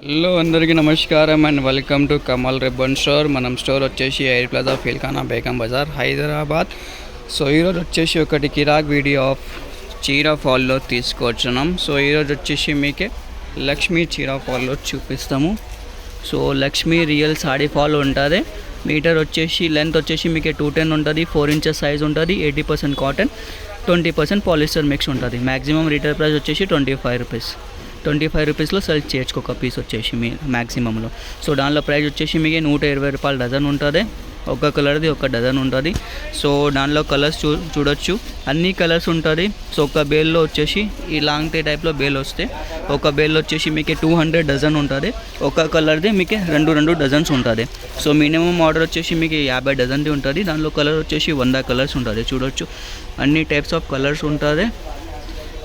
Hello అందరికీ నమస్కారం and welcome to Kamal ribbon store. మనం స్టోర్ వచ్చేసి air plaza Pilkhana Begum Bazaar Hyderabad. So ఈరోజు వచ్చేసి ఒకటి కిరాక్ వీడియో ఆఫ్ చీరా ఫాల్లో తీసుకొచ్చున్నాం. సో ఈరోజు వచ్చేసి మీకే లక్ష్మీ చీరా ఫాల్లో చూపిస్తాము. So Lakshmi real saree fall ఉంటుంది. మీటర్ వచ్చేసి లెంత్ వచ్చేసి మీకు 210 ఉంటుంది, 4 ఇంచెస్ సైజ్ ఉంటుంది, 80% కాటన్, 20% పాలిస్టర్ మిక్స్ ఉంటుంది. మ్యాక్సిమం రీటైల్ ప్రైస్ వచ్చేసి 25 రూపీస్. 25 రూపీస్లో సెల్ చేయొచ్చు ఒక పీస్ వచ్చేసి మీ మ్యాక్సిమంలో. సో దానిలో ప్రైస్ వచ్చేసి మీకు 120 రూపాయలు డజన్ ఉంటుంది. ఒక కలర్ది ఒక డజన్ ఉంటుంది. సో దానిలో కలర్స్ చూడొచ్చు, అన్ని కలర్స్ ఉంటుంది. సో ఒక బేల్లో వచ్చేసి ఈ లాంగ్ టే టైప్లో బేల్ వస్తే ఒక బేల్లో వచ్చేసి మీకు 200 డజన్ ఉంటుంది. ఒక కలర్ది మీకు రెండు డజన్స్ ఉంటుంది. సో మినిమం ఆర్డర్ వచ్చేసి మీకు 50 డజన్ది ఉంటుంది. దానిలో కలర్ వచ్చేసి 100 కలర్స్ ఉంటుంది. చూడొచ్చు అన్ని టైప్స్ ఆఫ్ కలర్స్ ఉంటుంది.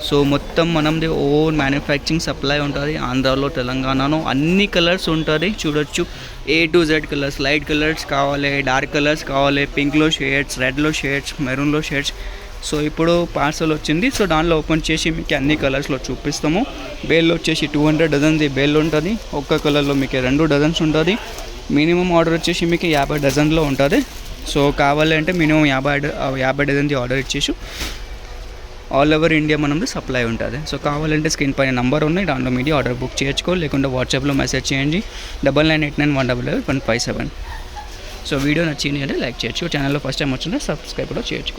సో మొత్తం మనది ఓన్ మ్యానుఫ్యాక్చరింగ్ సప్లై ఉంటుంది. ఆంధ్రాలో తెలంగాణలో అన్ని కలర్స్ ఉంటుంది. చూడొచ్చు A to Z colours, light colours కావాలి, డార్క్ కలర్స్ కావాలి, పింక్లో షేడ్స్, రెడ్లో షేడ్స్, మెరూన్లో షేడ్స్. సో ఇప్పుడు పార్సల్ వచ్చింది. సో దానిలో ఓపెన్ చేసి మీకు అన్ని కలర్స్లో చూపిస్తాము. బేల్లో వచ్చేసి 200 డజన్ది బేల్ ఉంటుంది. ఒక్క కలర్లో మీకు 2 డజన్స్ ఉంటుంది. మినిమం ఆర్డర్ వచ్చేసి మీకు 50 డజన్లో ఉంటుంది. సో కావాలంటే మినిమం 50 డజన్ది ఆర్డర్ ఇచ్చేసి ఆల్ ఓవర్ ఇండియా మనది సప్లై ఉంటుంది. సో కావాలంటే స్క్రీన్ పైన నంబర్ ఉన్నాయి, దాంట్లో మీడియా ఆర్డర్ బుక్ చేయొచ్చుకో, లేకుంటే వాట్సాప్లో మెసేజ్ చేయండి 9989111157. సో వీడియో నచ్చింది అంటే లైక్ చేయొచ్చు. ఛానల్లో ఫస్ట్ టైం వచ్చింటే సబ్స్క్రైబ్ కూడా చేయొచ్చు.